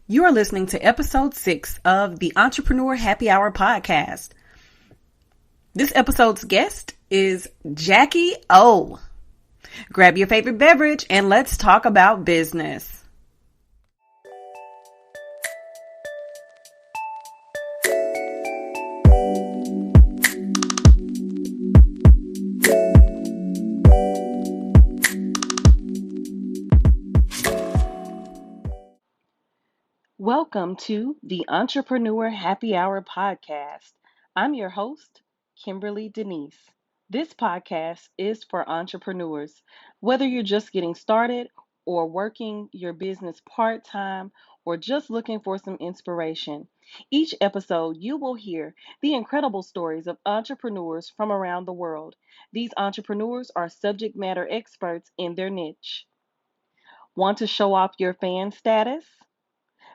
You are listening to episode 6 of the Entrepreneur Happy Hour podcast. This episode's guest is Jackie O. Grab your favorite beverage and let's talk about business. Welcome to the Entrepreneur Happy Hour podcast. I'm your host, Kimberly Denise. This podcast is for entrepreneurs. Whether you're just getting started or working your business part-time or just looking for some inspiration, each episode you will hear the incredible stories of entrepreneurs from around the world. These entrepreneurs are subject matter experts in their niche. Want to show off your fan status?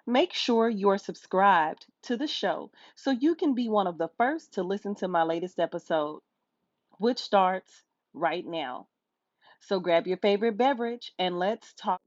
Make sure you're subscribed to the show so you can be one of the first to listen to my latest episode, which starts right now. So grab your favorite beverage and let's talk.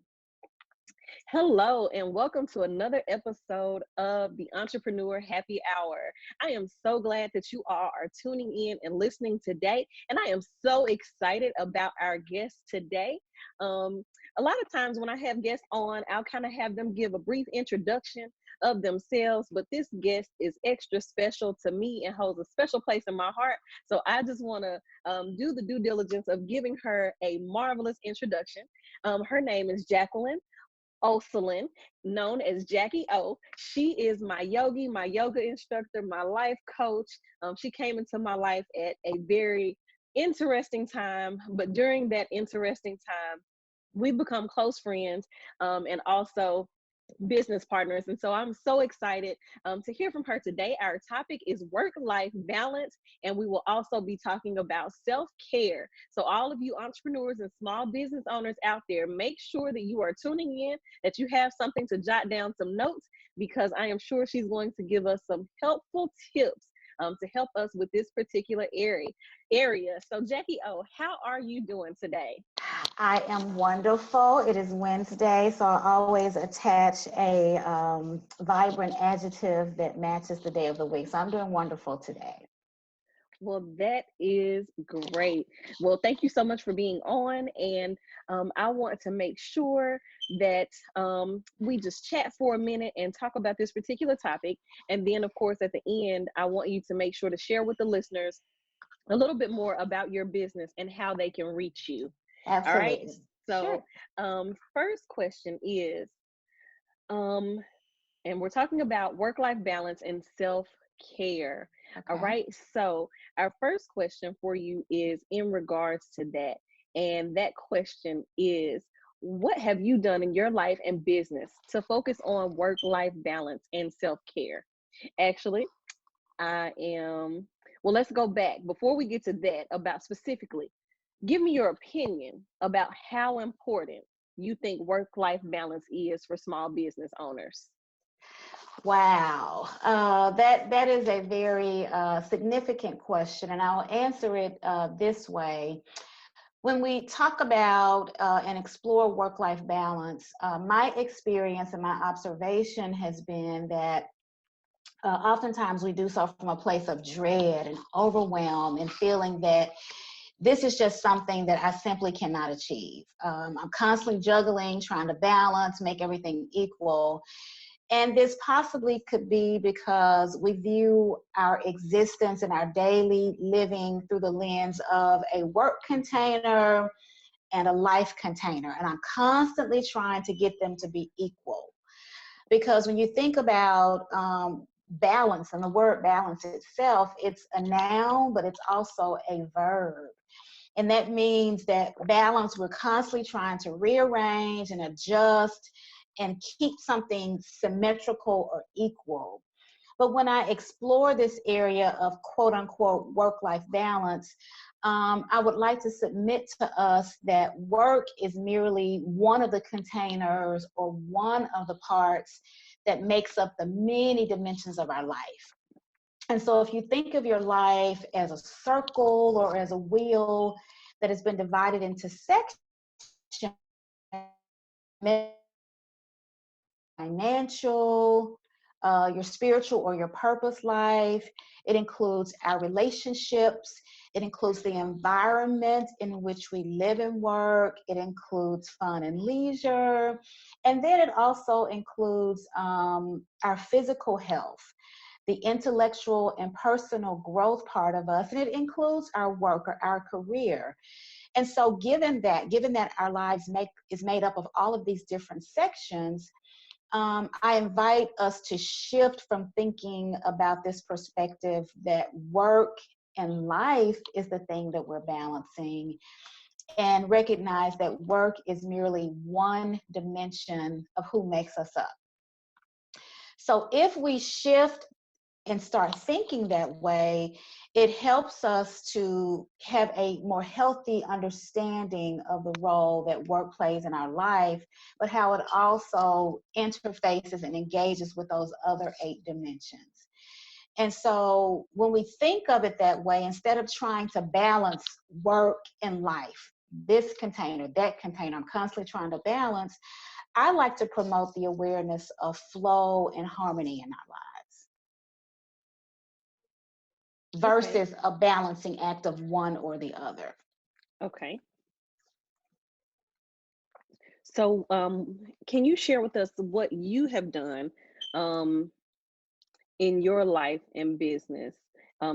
Hello, and welcome to another episode of the Entrepreneur Happy Hour. I am so glad that you all are tuning in and listening today, and I am so excited about our guest today. A lot of times when I have guests on, I'll kind of have them give a brief introduction of themselves, but this guest is extra special to me and holds a special place in my heart. So I just want to do the due diligence of giving her a marvelous introduction. Her name is Jacqueline Oselin, known as Jackie O. She is my yogi, my yoga instructor, my life coach. She came into my life at a very interesting time, but during that interesting time, we've become close friends and also business partners. And so I'm so excited to hear from her today. Our topic is work-life balance, and we will also be talking about self-care. So all of you entrepreneurs and small business owners out there, make sure that you are tuning in, that you have something to jot down some notes, because I am sure she's going to give us some helpful tips to help us with this particular area. So Jackie O, how are you doing today? I am wonderful. It is Wednesday, so I always attach a vibrant adjective that matches the day of the week. So I'm doing wonderful today. Well, that is great. Well, thank you so much for being on. And I want to make sure that we just chat for a minute and talk about this particular topic. And then, of course, at the end, I want you to make sure to share with the listeners a little bit more about your business and how they can reach you. All right. Absolutely. So, Sure. first question is, and we're talking about work-life balance and self-care. All Okay. right. So, our first question for you is in regards to that. And that question is, what have you done in your life and business to focus on work-life balance and self-care? Actually, I am, well, let's go back. Before we get to that, about specifically, give me your opinion about how important you think work-life balance is for small business owners. Wow. That is a very significant question, and I'll answer it this way. When we talk about and explore work-life balance, my experience and my observation has been that oftentimes we do so from a place of dread and overwhelm and feeling that this is just something that I simply cannot achieve. I'm constantly juggling, trying to balance, make everything equal. And this possibly could be because we view our existence and our daily living through the lens of a work container and a life container. And I'm constantly trying to get them to be equal. Because when you think about balance and the word balance itself, it's a noun, but it's also a verb. And that means that balance, we're constantly trying to rearrange and adjust and keep something symmetrical or equal. But when I explore this area of quote unquote work-life balance, I would like to submit to us that work is merely one of the containers or one of the parts that makes up the many dimensions of our life. And so if you think of your life as a circle or as a wheel that has been divided into sections, financial, your spiritual or your purpose life. It includes our relationships. It includes the environment in which we live and work. It includes fun and leisure. And then it also includes our physical health, the intellectual and personal growth part of us. And it includes our work or our career. And so given that our lives is made up of all of these different sections, I invite us to shift from thinking about this perspective that work and life is the thing that we're balancing, and recognize that work is merely one dimension of who makes us up. So if we shift and start thinking that way, it helps us to have a more healthy understanding of the role that work plays in our life, but how it also interfaces and engages with those other 8 dimensions. And so when we think of it that way, instead of trying to balance work and life, this container, that container, I'm constantly trying to balance, I like to promote the awareness of flow and harmony in our lives Okay. versus a balancing act of one or the other. Okay. So, can you share with us what you have done um, in your life and business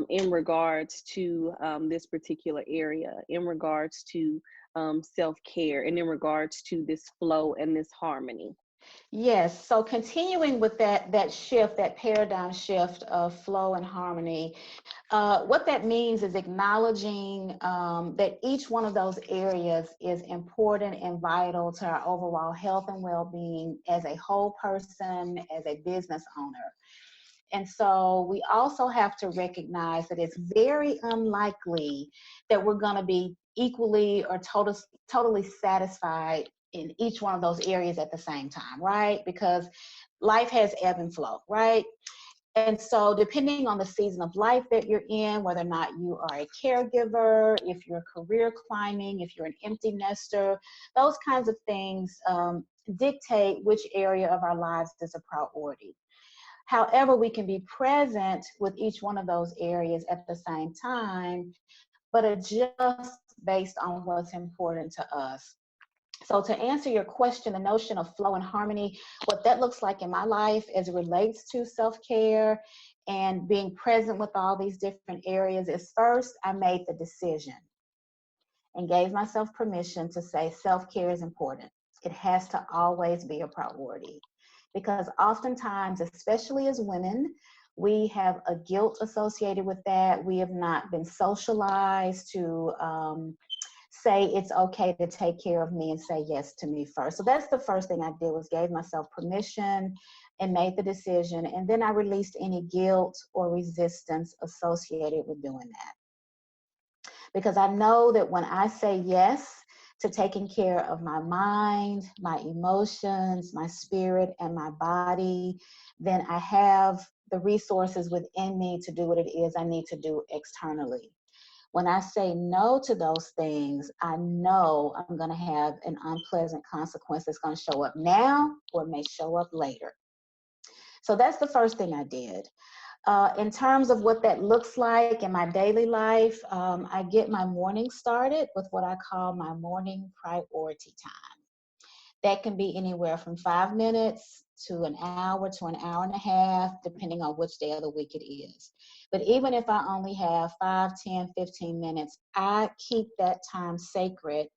in regards to this particular area, in regards to self care, and in regards to this flow and this harmony? Yes, so continuing with that shift, that paradigm shift of flow and harmony, what that means is acknowledging that each one of those areas is important and vital to our overall health and well-being as a whole person, as a business owner. And so we also have to recognize that it's very unlikely that we're going to be equally or totally satisfied in each one of those areas at the same time, right? Because life has ebb and flow, right? And so, depending on the season of life that you're in, whether or not you are a caregiver, if you're career climbing, if you're an empty nester, those kinds of things dictate which area of our lives is a priority. However, we can be present with each one of those areas at the same time, but adjust based on what's important to us. So to answer your question, the notion of flow and harmony, what that looks like in my life as it relates to self-care and being present with all these different areas is, first, I made the decision and gave myself permission to say self-care is important. It has to always be a priority, because oftentimes, especially as women, we have a guilt associated with that. We have not been socialized to say it's okay to take care of me and say yes to me first. So that's the first thing I did, was gave myself permission and made the decision. And then I released any guilt or resistance associated with doing that. Because I know that when I say yes to taking care of my mind, my emotions, my spirit, and my body, then I have the resources within me to do what it is I need to do externally. When I say no to those things, I know I'm going to have an unpleasant consequence that's going to show up now or may show up later. So that's the first thing I did. In terms of what that looks like in my daily life, I get my morning started with what I call my morning priority time. That can be anywhere from 5 minutes to an hour to an hour and a half, depending on which day of the week it is. But even if I only have 5, 10, 15 minutes, I keep that time sacred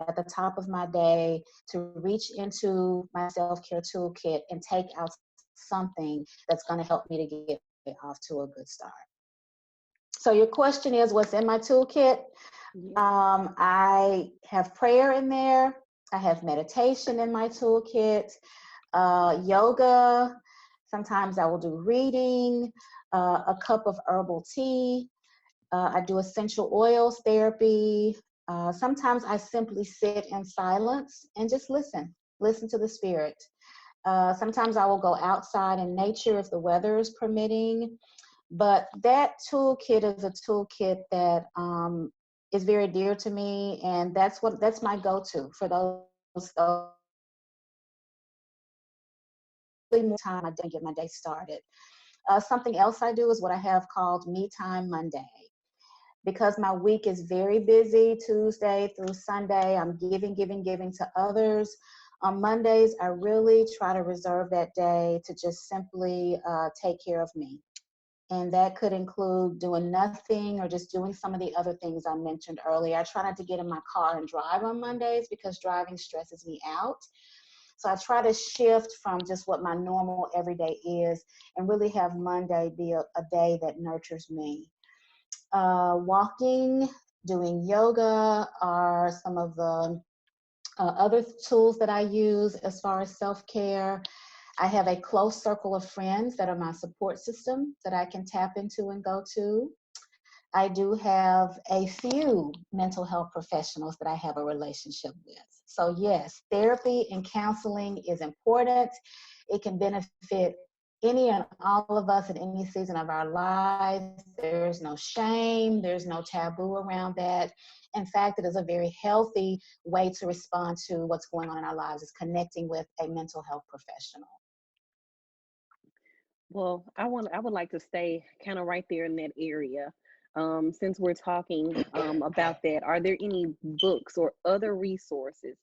at the top of my day to reach into my self-care toolkit and take out something that's going to help me to get off to a good start. So your question is, what's in my toolkit? Yeah. I have prayer in there. I have meditation in my toolkit, yoga. Sometimes I will do reading, a cup of herbal tea. I do essential oils therapy. Sometimes I simply sit in silence and just listen to the spirit. Sometimes I will go outside in nature if the weather is permitting. But that toolkit is a toolkit that is very dear to me, and that's my go-to for those more time I didn't get my day started. Something else I do is what I have called Me Time Monday. Because my week is very busy, Tuesday through Sunday, I'm giving to others. On Mondays, I really try to reserve that day to just simply take care of me. And that could include doing nothing or just doing some of the other things I mentioned earlier. I try not to get in my car and drive on Mondays because driving stresses me out. So I try to shift from just what my normal everyday is and really have Monday be a day that nurtures me. Walking, doing yoga are some of the other tools that I use as far as self-care. I have a close circle of friends that are my support system that I can tap into and go to. I do have a few mental health professionals that I have a relationship with. So yes, therapy and counseling is important. It can benefit any and all of us at any season of our lives. There's no shame, there's no taboo around that. In fact, it is a very healthy way to respond to what's going on in our lives, is connecting with a mental health professional. Well, I would like to stay kind of right there in that area. Since we're talking about that, are there any books or other resources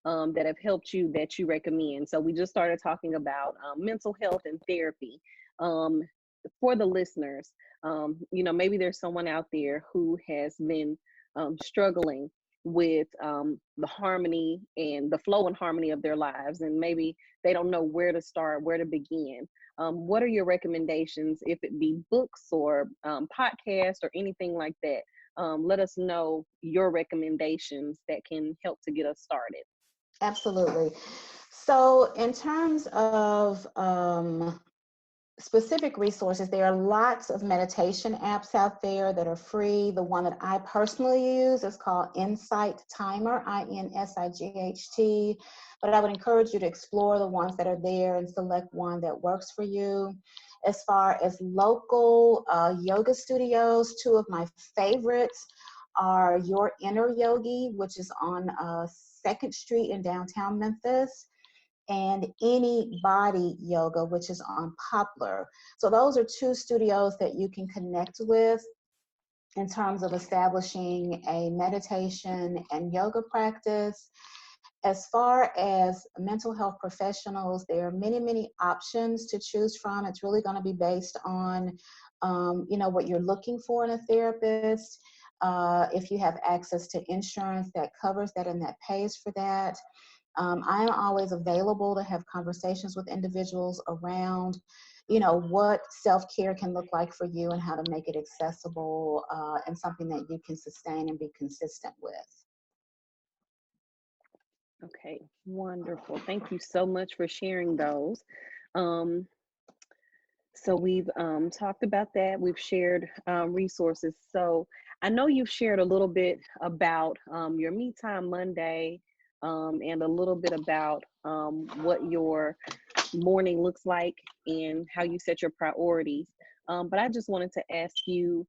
that have helped you that you recommend? So we just started talking about mental health and therapy. Um, for the listeners, maybe there's someone out there who has been struggling with the harmony and the flow and harmony of their lives, and maybe they don't know where to start, where to begin. What are your recommendations, if it be books or podcasts or anything like that? Let us know your recommendations that can help to get us started. Absolutely. So, in terms of specific resources, there are lots of meditation apps out there that are free. The one that I personally use is called Insight Timer, INSIGHT. But I would encourage you to explore the ones that are there and select one that works for you. As far as local yoga studios, two of my favorites are Your Inner Yogi, which is on 2nd Street in downtown Memphis, and Any Body Yoga, which is on Poplar. So those are two studios that you can connect with in terms of establishing a meditation and yoga practice. As far as mental health professionals, there are many, many options to choose from. It's really going to be based on, what you're looking for in a therapist. If you have access to insurance that covers that and that pays for that. I am always available to have conversations with individuals around, what self-care can look like for you and how to make it accessible and something that you can sustain and be consistent with. Okay, wonderful. Thank you so much for sharing those. Um, so we've talked about that. We've shared resources. So I know you've shared a little bit about your Me Time Monday and a little bit about what your morning looks like and how you set your priorities. But I just wanted to ask you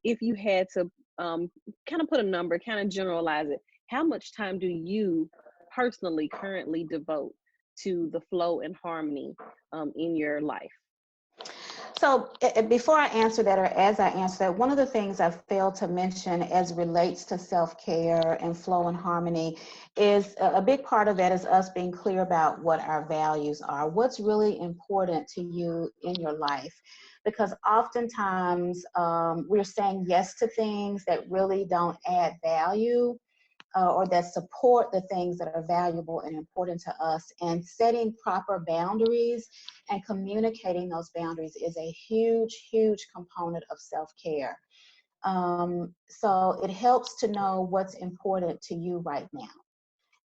if you had to kind of put a number, kind of generalize it, how much time do you personally currently devote to the flow and harmony in your life? So before I answer that, or as I answer that, one of the things I failed to mention as relates to self-care and flow and harmony is a big part of that is us being clear about what our values are, what's really important to you in your life. Because oftentimes we're saying yes to things that really don't add value, or that support the things that are valuable and important to us. And setting proper boundaries and communicating those boundaries is a huge, huge component of self-care. So it helps to know what's important to you right now,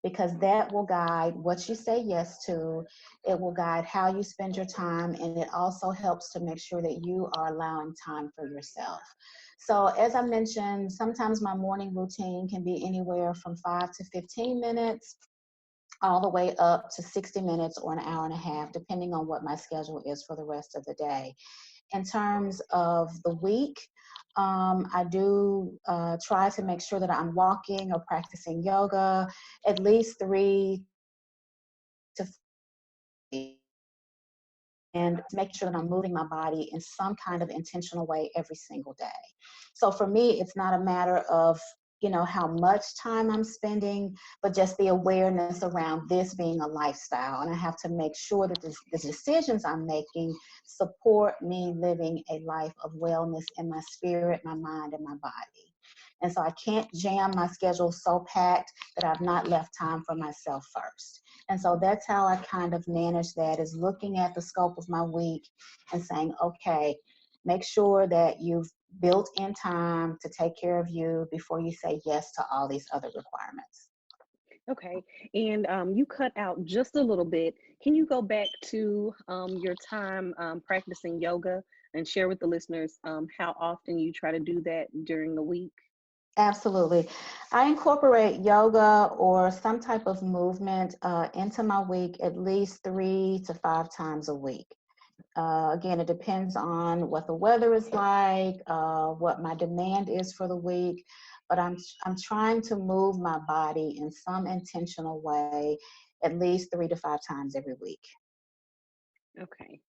because that will guide what you say yes to. It will guide how you spend your time, and it also helps to make sure that you are allowing time for yourself. So as I mentioned, sometimes my morning routine can be anywhere from 5 to 15 minutes all the way up to 60 minutes or an hour and a half, depending on what my schedule is for the rest of the day. In terms of the week, I do try to make sure that I'm walking or practicing yoga at least 3 to 5 days a week. making sure that I'm moving my body in some kind of intentional way every single day. So for me, it's not a matter of, how much time I'm spending, but just the awareness around this being a lifestyle. And I have to make sure that the decisions I'm making support me living a life of wellness in my spirit, my mind, and my body. And so I can't jam my schedule so packed that I've not left time for myself first. And so that's how I kind of manage that, is looking at the scope of my week and saying, okay, make sure that you've built in time to take care of you before you say yes to all these other requirements. Okay. And you cut out just a little bit. Can you go back to your time practicing yoga and share with the listeners how often you try to do that during the week? Absolutely. I incorporate yoga or some type of movement into my week at least 3 to 5 times a week. Again, it depends on what the weather is like, what my demand is for the week, but I'm trying to move my body in some intentional way at least 3 to 5 times every week. Okay,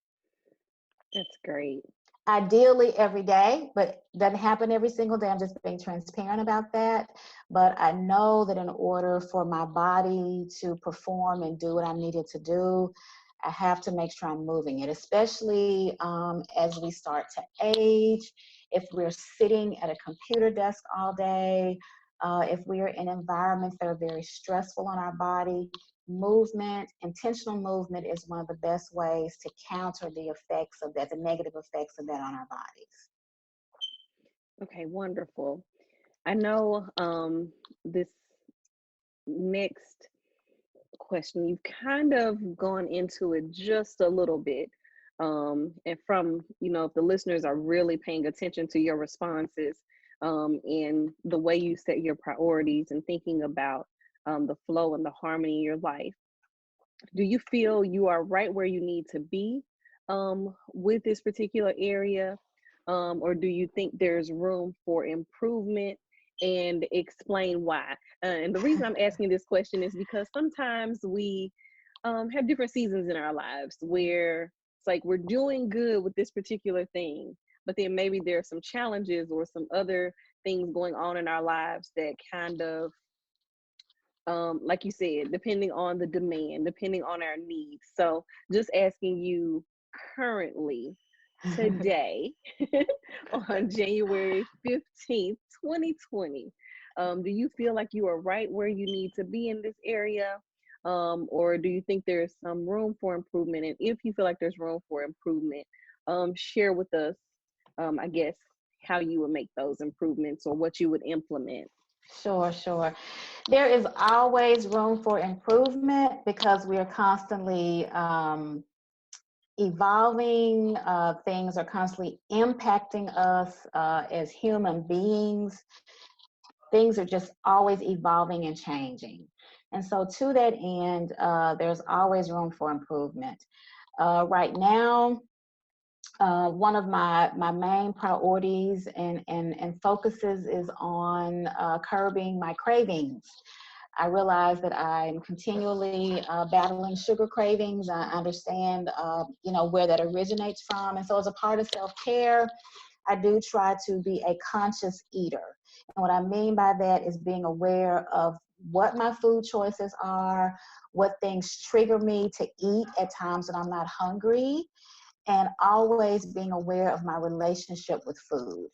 that's great. Ideally every day, but doesn't happen every single day. I'm just being transparent about that. But I know that in order for my body to perform and do what I needed to do, I have to make sure I'm moving it, especially as we start to age. If we're sitting at a computer desk all day, if we are in environments that are very stressful on our body, movement, intentional movement is one of the best ways to counter the effects of that, the negative effects of that on our bodies. Okay, wonderful. I know this next question, you've kind of gone into it just a little bit. And from, if the listeners are really paying attention to your responses and the way you set your priorities and thinking about the flow and the harmony in your life, do you feel you are right where you need to be with this particular area? Or do you think there's room for improvement, and explain why? And the reason I'm asking this question is because sometimes we have different seasons in our lives where it's like we're doing good with this particular thing, but then maybe there are some challenges or some other things going on in our lives that kind of like you said, depending on the demand, depending on our needs. So just asking you currently, today, on January 15th, 2020, do you feel like you are right where you need to be in this area? Or do you think there's some room for improvement? And if you feel like there's room for improvement, share with us, I guess, how you would make those improvements or what you would implement. Sure, sure. There is always room for improvement because we are constantly evolving. Things are constantly impacting us as human beings. Things are just always evolving and changing. And so, to that end, there's always room for improvement. Right now, one of my main priorities and focuses is on curbing my cravings. I realize that I'm continually battling sugar cravings. I understand, where that originates from. And so as a part of self-care, I do try to be a conscious eater. And what I mean by that is being aware of what my food choices are, what things trigger me to eat at times that I'm not hungry, and always being aware of my relationship with food.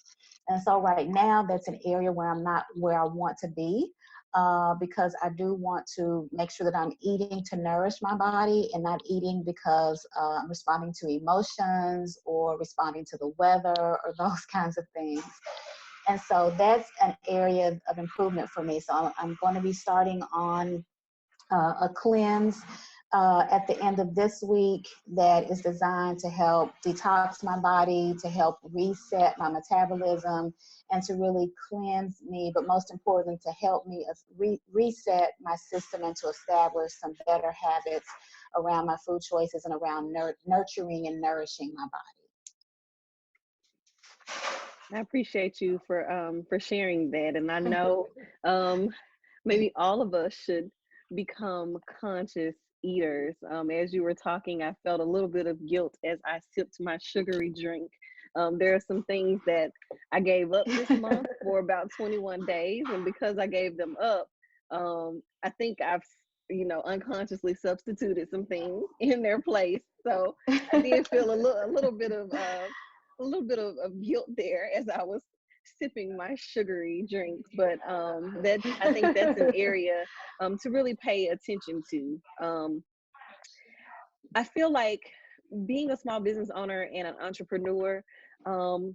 And so right now, that's an area where I'm not where I want to be, because I do want to make sure that I'm eating to nourish my body and not eating because I'm responding to emotions or responding to the weather or those kinds of things. And so that's an area of improvement for me. So I'm going to be starting on a cleanse at the end of this week that is designed to help detox my body, to help reset my metabolism, and to really cleanse me, but most importantly, to help me reset my system and to establish some better habits around my food choices and around nurturing and nourishing my body. I appreciate you for sharing that, and I know maybe all of us should become conscious eaters. As you were talking, I felt a little bit of guilt as I sipped my sugary drink. There are some things that I gave up this month for about 21 days, and because I gave them up, I think I've unconsciously substituted some things in their place. So I did feel a little bit of guilt there as I was sipping my sugary drinks. But that I think that's an area to really pay attention to. I feel like being a small business owner and an entrepreneur, um,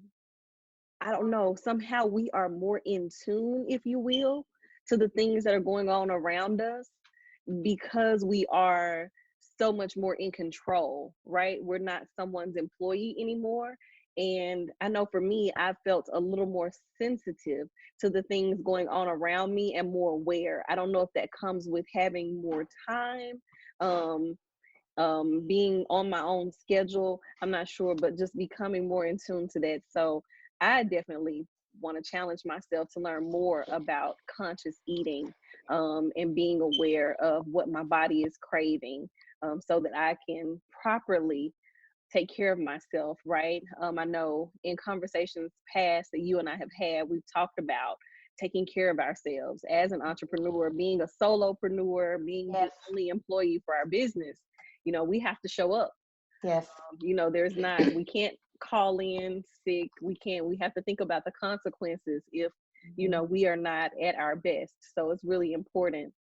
I don't know, somehow we are more in tune, if you will, to the things that are going on around us because we are so much more in control, right? We're not someone's employee anymore. And I know for me, I felt a little more sensitive to the things going on around me and more aware. I don't know if that comes with having more time, um, being on my own schedule. I'm not sure, but just becoming more in tune to that. So I definitely want to challenge myself to learn more about conscious eating, and being aware of what my body is craving, so that I can properly take care of myself, right? I know in conversations past that you and I have had, we've talked about taking care of ourselves as an entrepreneur, being a solopreneur, being the Yes, only employee for our business. We have to show up. yes. There's not, we can't call in sick. We have to think about the consequences if, Mhm. we are not at our best. So it's really important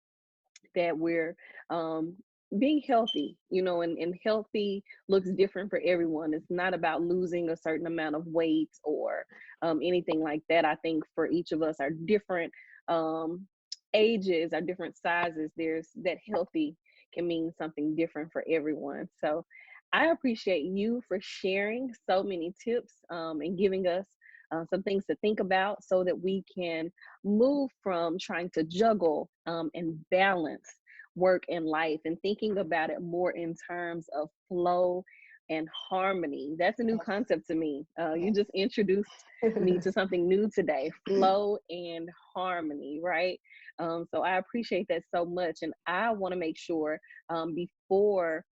that we're um, being healthy, and healthy looks different for everyone. It's not about losing a certain amount of weight or anything like that. I think for each of us, our different um, ages, our different sizes, there's that healthy can mean something different for everyone. So I appreciate you for sharing so many tips, and giving us some things to think about so that we can move from trying to juggle and balance work and life and thinking about it more in terms of flow and harmony. That's a new concept to me. You Yes, just introduced me to something new today, flow and harmony, right? So I appreciate that so much. And I want to make sure, before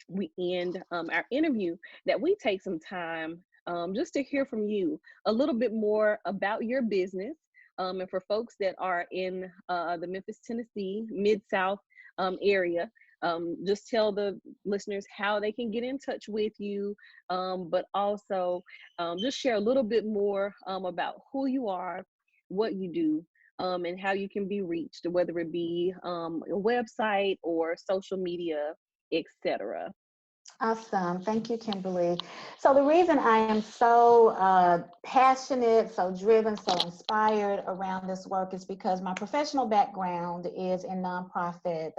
we end our interview, that we take some time just to hear from you a little bit more about your business. And for folks that are in the Memphis, Tennessee, Mid South area, just tell the listeners how they can get in touch with you, but also just share a little bit more about who you are, what you do, and how you can be reached, whether it be a website or social media, etc. awesome. Thank you, Kimberly. So the reason I am so passionate, so driven, so inspired around this work is because my professional background is in the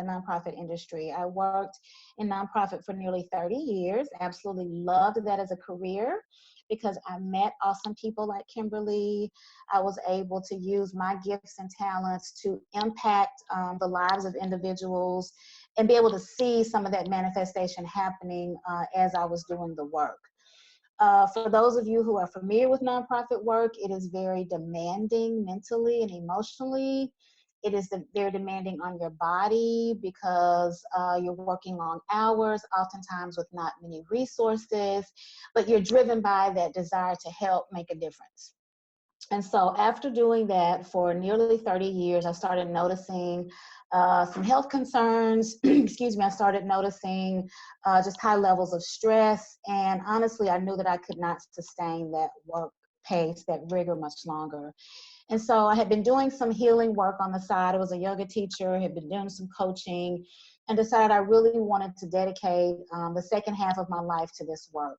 nonprofit industry. I worked in nonprofit for nearly 30 years. Absolutely loved that as a career because I met awesome people like Kimberly. I was able to use my gifts and talents to impact the lives of individuals and be able to see some of that manifestation happening as I was doing the work. For those of you who are familiar with nonprofit work, it is very demanding mentally and emotionally. It is very demanding on your body because you're working long hours, oftentimes with not many resources, but you're driven by that desire to help make a difference. And so after doing that for nearly 30 years, I started noticing some health concerns. Excuse me, I started noticing just high levels of stress. And honestly, I knew that I could not sustain that work pace, that rigor much longer. And so I had been doing some healing work on the side. I was a yoga teacher, had been doing some coaching, and decided I really wanted to dedicate the second half of my life to this work.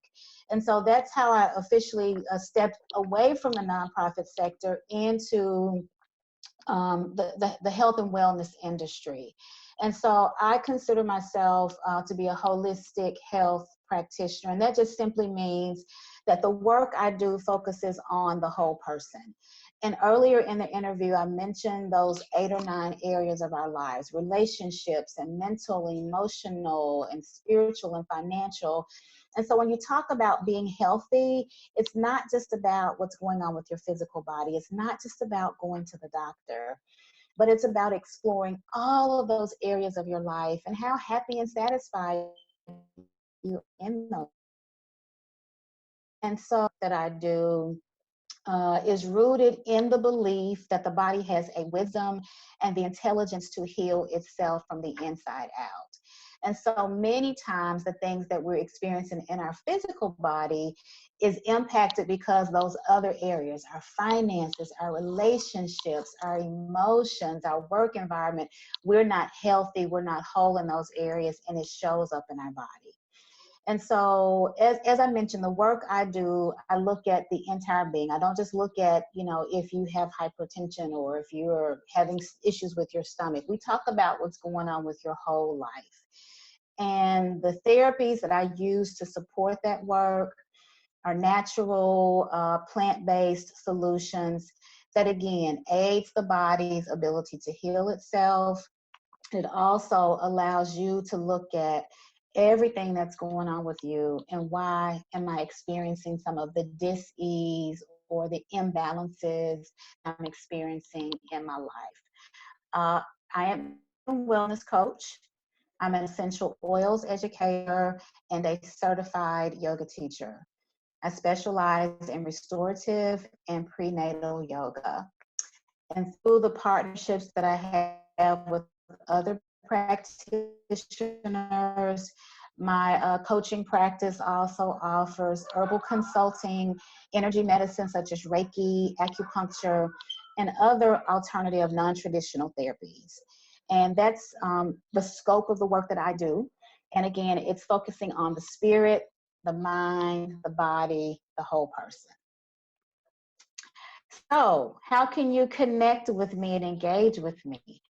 And so that's how I officially stepped away from the nonprofit sector into the health and wellness industry. And so I consider myself to be a holistic health practitioner. And that just simply means that the work I do focuses on the whole person. And earlier in the interview, I mentioned those 8 or 9 areas of our lives: relationships and mental, emotional, and spiritual and financial. And so when you talk about being healthy, it's not just about what's going on with your physical body. It's not just about going to the doctor. but it's about exploring all of those areas of your life and how happy and satisfied you in those. And so that I do is rooted in the belief that the body has a wisdom and the intelligence to heal itself from the inside out. And so many times the things that we're experiencing in our physical body is impacted because those other areas, our finances, our relationships, our emotions, our work environment, we're not healthy, we're not whole in those areas, and it shows up in our body. And so, as I mentioned, the work I do, I look at the entire being. I don't just look at, if you have hypertension or if you're having issues with your stomach. We talk about what's going on with your whole life. And the therapies that I use to support that work are natural, plant-based solutions that, again, aids the body's ability to heal itself. It also allows you to look at everything that's going on with you and why am I experiencing some of the dis-ease or the imbalances I'm experiencing in my life. I am a wellness coach. I'm an essential oils educator and a certified yoga teacher. I specialize in restorative and prenatal yoga. And through the partnerships that I have with other practitioners, my coaching practice also offers herbal consulting, energy medicine such as Reiki, acupuncture, and other alternative non-traditional therapies. And that's the scope of the work that I do. And again, it's focusing on the spirit, the mind, the body, the whole person. So, how can you connect with me and engage with me?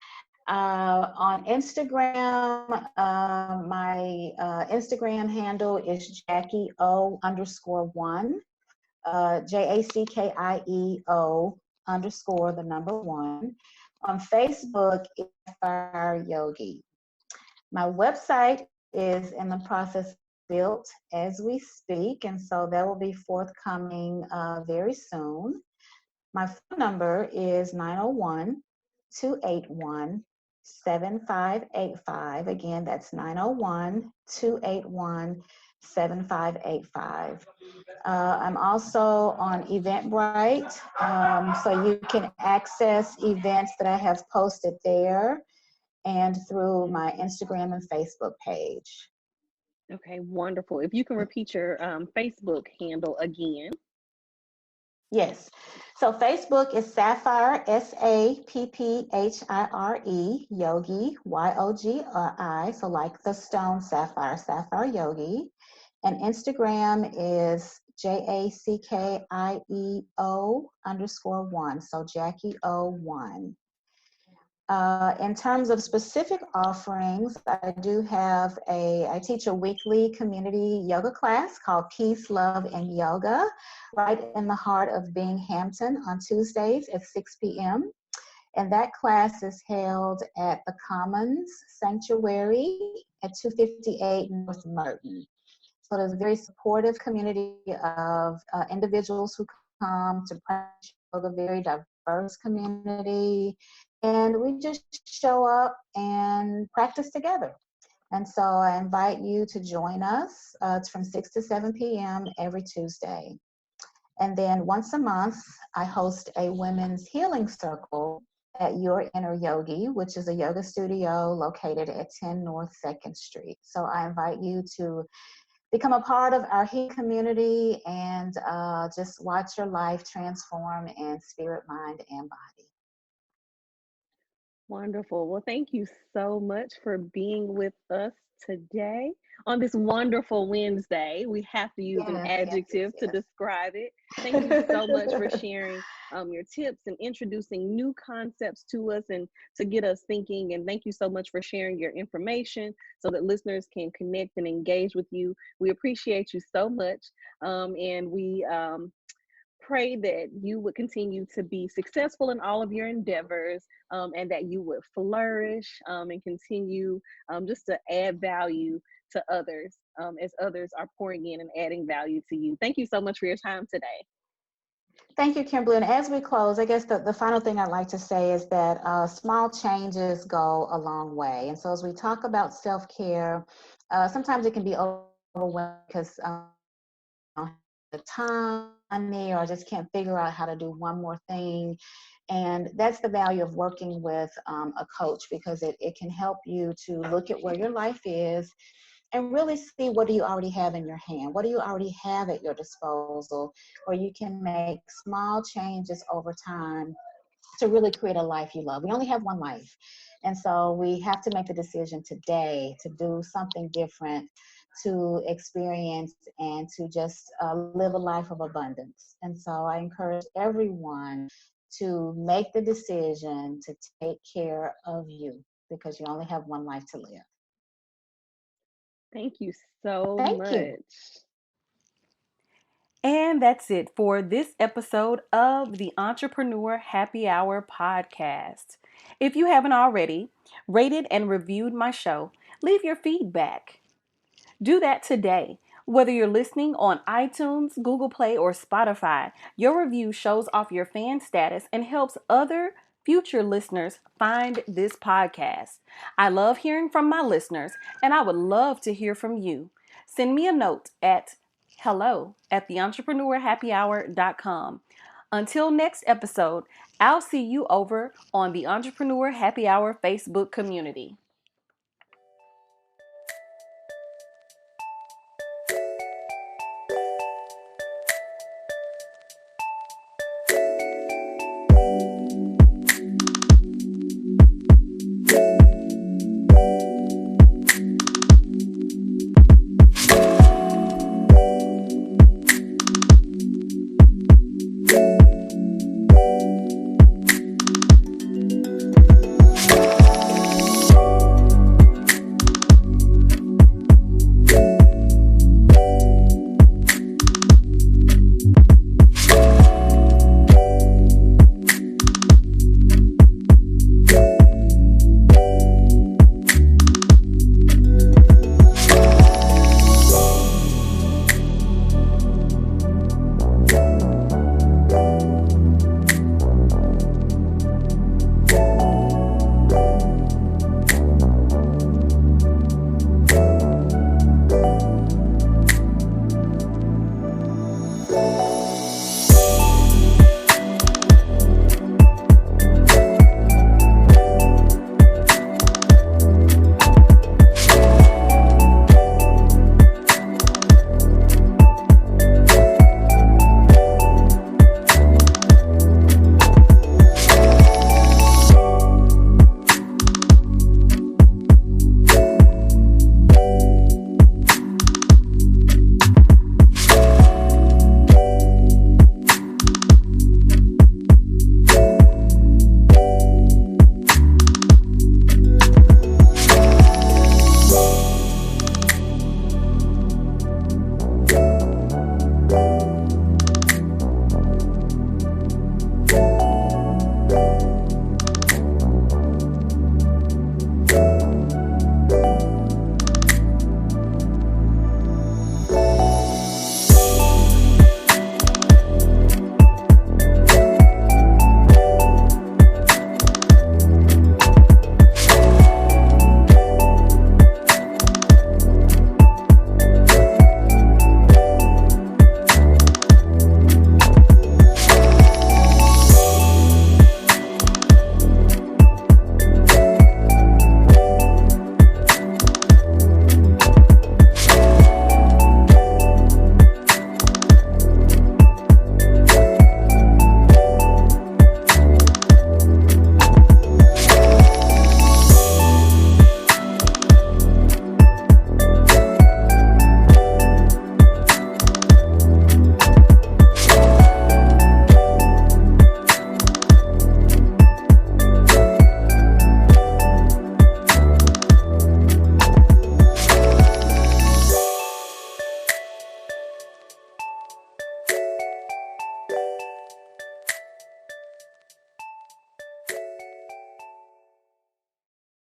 On Instagram, my Instagram handle is JackieO_1, JACKIEO_1. On Facebook, it's Fire Yogi. My website is in the process built as we speak, and so that will be forthcoming very soon. My phone number is 901-281-7585. Again, that's 901-281-7585. I'm also on Eventbrite, so you can access events that I have posted there and through my Instagram and Facebook page. Okay, wonderful. If you can repeat your Facebook handle again. Yes. So Facebook is Sapphire, SAPPHIRE, Yogi, YOGI. So like the stone sapphire, Sapphire Yogi. And Instagram is JACKIEO_1. So Jackie O1. In terms of specific offerings, I teach a weekly community yoga class called Peace, Love, and Yoga, right in the heart of Binghamton on Tuesdays at 6 p.m. And that class is held at the Commons Sanctuary at 258 North Merton. So there's a very supportive community of individuals who come to practice yoga, very diverse community. And we just show up and practice together. And so I invite you to join us. It's from 6 to 7 p.m. every Tuesday. And then once a month, I host a women's healing circle at Your Inner Yogi, which is a yoga studio located at 10 North 2nd Street. So I invite you to become a part of our healing community and just watch your life transform in spirit, mind, and body. Wonderful. Well, thank you so much for being with us today on this wonderful Wednesday. We have to use an adjective to describe it. Thank you so much for sharing your tips and introducing new concepts to us and to get us thinking. And thank you so much for sharing your information so that listeners can connect and engage with you. We appreciate you so much. And we pray that you would continue to be successful in all of your endeavors, and that you would flourish and continue just to add value to others as others are pouring in and adding value to you. Thank you so much for your time today. Thank you, Kimberly. And as we close, I guess the final thing I'd like to say is that small changes go a long way. And so as we talk about self-care, sometimes it can be overwhelming because the time money or just can't figure out how to do one more thing. And that's the value of working with a coach, because it can help you to look at where your life is and really see what do you already have in your hand, what do you already have at your disposal, where you can make small changes over time to really create a life you love. We only have one life. And so we have to make the decision today to do something different, to experience and to just live a life of abundance. And so I encourage everyone to make the decision to take care of you, because you only have one life to live. Thank you so Thank you. much. And that's it for this episode of the Entrepreneur Happy Hour podcast. If you haven't already rated and reviewed my show, leave your feedback. Do that today. Whether you're listening on iTunes, Google Play, or Spotify, your review shows off your fan status and helps other future listeners find this podcast. I love hearing from my listeners, and I would love to hear from you. Send me a note at hello@theentrepreneur.happyhour.com. Until next episode, I'll see you over on the Entrepreneur Happy Hour Facebook community.